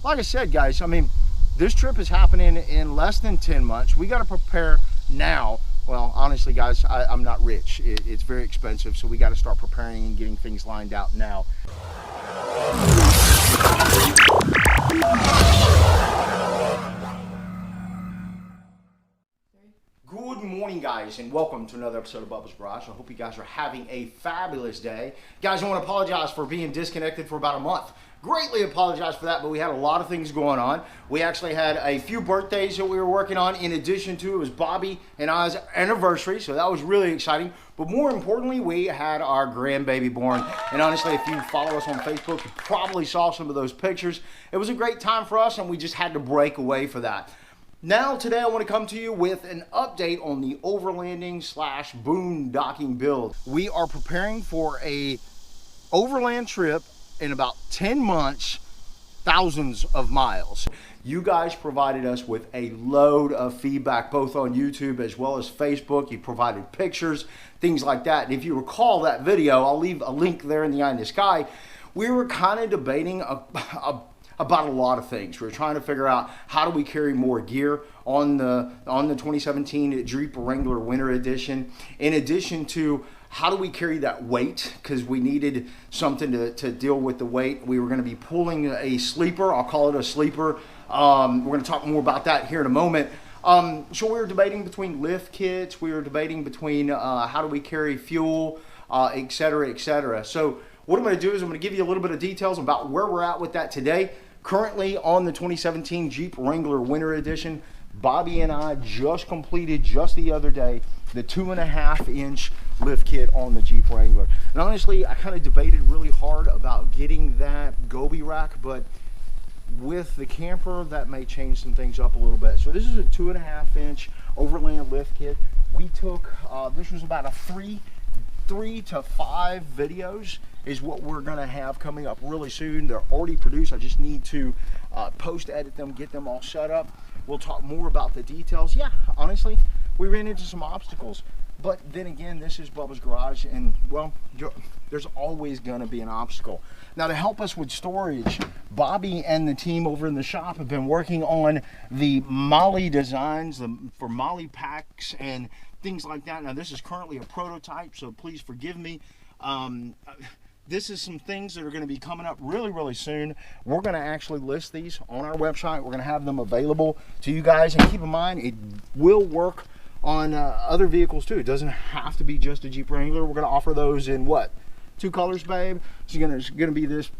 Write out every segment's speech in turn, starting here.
like I said, guys, I mean, this trip is happening in less than 10 months. We got to prepare now. Well, honestly, guys, I'm not rich. It's very expensive, so we got to start preparing and getting things lined out now. Good morning, guys, and welcome to another episode of Bubba's Garage. I hope you guys are having a fabulous day. Guys, I want to apologize for being disconnected for about a month. Greatly apologize for that, but we had a lot of things going on. We actually had a few birthdays that we were working on. In addition to, it was Bobby and I's anniversary, so that was really exciting. But more importantly, we had our grandbaby born. And honestly, if you follow us on Facebook, you probably saw some of those pictures. It was a great time for us, and we just had to break away for that. Now, today I want to come to you with an update on the overlanding / boondocking build. We are preparing for a overland trip in about 10 months, thousands of miles. You guys provided us with a load of feedback, both on YouTube as well as Facebook. You provided pictures, things like that. And if you recall that video, I'll leave a link there in the eye in the sky. We were kind of debating about a lot of things. We were trying to figure out how do we carry more gear on the 2017 Jeep Wrangler Winter Edition, in addition to how do we carry that weight, because we needed something to deal with the weight. We were going to be pulling a sleeper. I'll call it a sleeper. We're going to talk more about that here in a moment. So we were debating between lift kits. We were debating between how do we carry fuel, et cetera, et cetera. So what I'm going to do is I'm going to give you a little bit of details about where we're at with that today. Currently on the 2017 Jeep Wrangler Winter Edition, Bobby and I just completed just the other day the 2.5-inch lift kit on the Jeep Wrangler. And honestly, I kind of debated really hard about getting that Goby rack, but with the camper, that may change some things up a little bit. So this is a 2.5-inch overland lift kit. We took, this was about a three to five videos is what we're gonna have coming up really soon. They're already produced. I just need to post edit them, get them all set up. We'll talk more about the details. Yeah, honestly, we ran into some obstacles, but then again, this is Bubba's Garage, and well, there's always gonna be an obstacle. Now, to help us with storage, Bobby and the team over in the shop have been working on the Molly designs for Molly packs and things like that. Now, this is currently a prototype, so please forgive me. This is some things that are going to be coming up really soon. We're going to actually list these on our website. We're going to have them available to you guys, and keep in mind, it will work on other vehicles too. It doesn't have to be just a Jeep Wrangler. We're going to offer those in what? 2 colors, babe? It's going to be this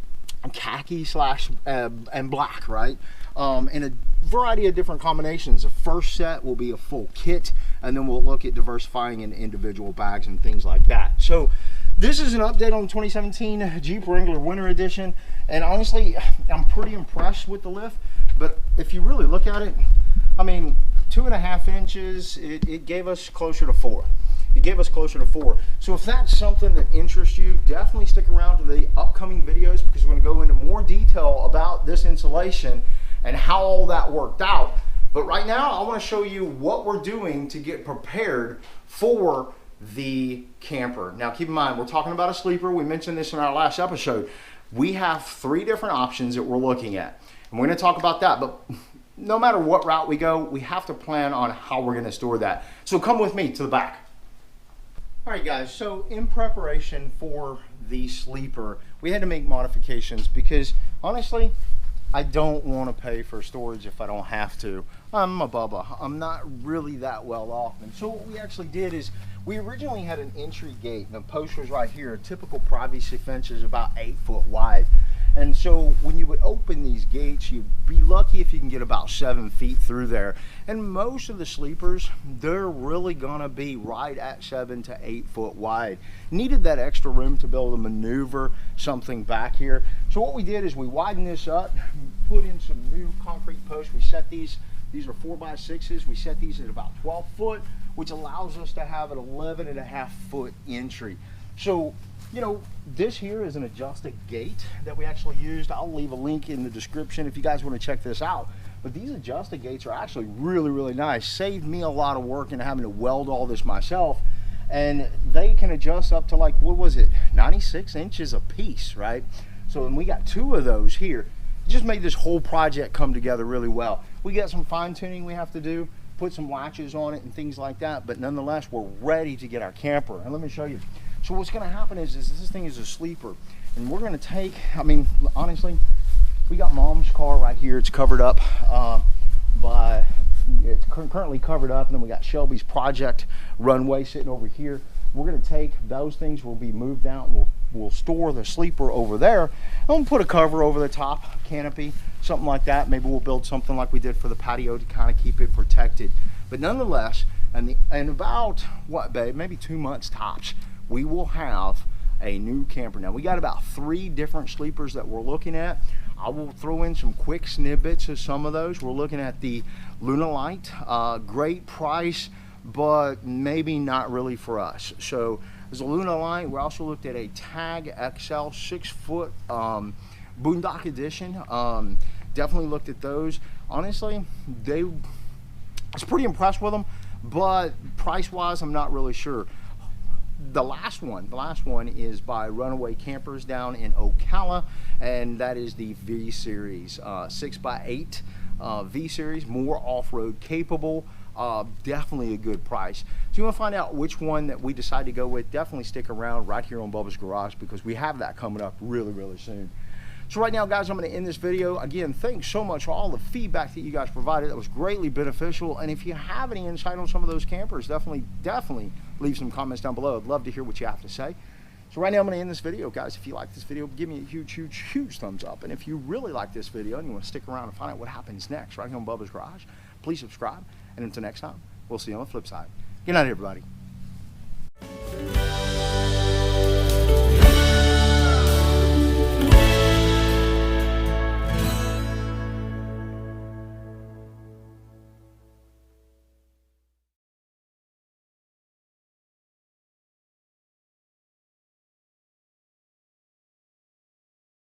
khaki / and black, right? In a variety of different combinations. The first set will be a full kit, and then we'll look at diversifying in individual bags and things like that. So this is an update on the 2017 Jeep Wrangler Winter Edition, and honestly, I'm pretty impressed with the lift. But if you really look at it, I mean, 2.5 inches, it gave us closer to 4. It gave us closer to 4. So if that's something that interests you, definitely stick around to the upcoming videos, because we're going to go into more detail about this installation and how all that worked out. But right now, I want to show you what we're doing to get prepared for the camper. Now, keep in mind, we're talking about a sleeper. We mentioned this in our last episode. We have 3 different options that we're looking at, and we're going to talk about that. But no matter what route we go, we have to plan on how we're going to store that. So come with me to the back. All right, guys, so in preparation for the sleeper, we had to make modifications because honestly, I don't want to pay for storage if I don't have to. I'm a Bubba. I'm not really that well off. And so what we actually did is we originally had an entry gate, and the post was right here. A typical privacy fence is about 8 foot wide. And so when you would open these gates, you'd be lucky if you can get about 7 feet through there. And most of the sleepers, they're really gonna be right at 7 to 8 foot wide. Needed that extra room to be able to maneuver something back here. So what we did is we widened this up, put in some new concrete posts. We set these are 4x6s. We set these at about 12 foot, which allows us to have an 11.5 foot entry. So, you know, this here is an adjusted gate that we actually used. I'll leave a link in the description if you guys want to check this out. But these adjusted gates are actually really nice. Saved me a lot of work in having to weld all this myself. And they can adjust up to, like, what was it, 96 inches a piece, right? So, and we got 2 of those here. just made this whole project come together really well. We got some fine tuning we have to do, put some latches on it and things like that, but nonetheless, we're ready to get our camper. And let me show you. So what's gonna happen is this thing is a sleeper, and we're gonna take, I mean, honestly, we got mom's car right here. It's covered up it's currently covered up, and then we got Shelby's project runway sitting over here. We're gonna take those things, will be moved out, and we'll store the sleeper over there, and we'll put a cover over the top, canopy, something like that. Maybe we'll build something like we did for the patio to kind of keep it protected. But nonetheless, in about, what, babe, maybe 2 months tops, we will have a new camper. Now, we got about 3 different sleepers that we're looking at. I will throw in some quick snippets of some of those. We're looking at the Lunalite, great price, but maybe not really for us. So there's a Lunalite. We also looked at a Tag XL 6-foot Boondock Edition. Definitely looked at those. Honestly, I was pretty impressed with them, but price-wise, I'm not really sure. The last one is by Runaway Campers down in Ocala, and that is the V Series 6x8 V Series, more off-road capable. Definitely a good price. So you want to find out which one that we decide to go with, definitely stick around right here on Bubba's Garage, because we have that coming up really, really soon. So right now, guys, I'm going to end this video. Again, thanks so much for all the feedback that you guys provided. That was greatly beneficial. And if you have any insight on some of those campers, definitely leave some comments down below. I'd love to hear what you have to say. So right now, I'm going to end this video, guys. If you like this video, give me a huge, huge, huge thumbs up. And if you really like this video and you want to stick around and find out what happens next right here on Bubba's Garage, please subscribe. And until next time, we'll see you on the flip side. Good night, everybody.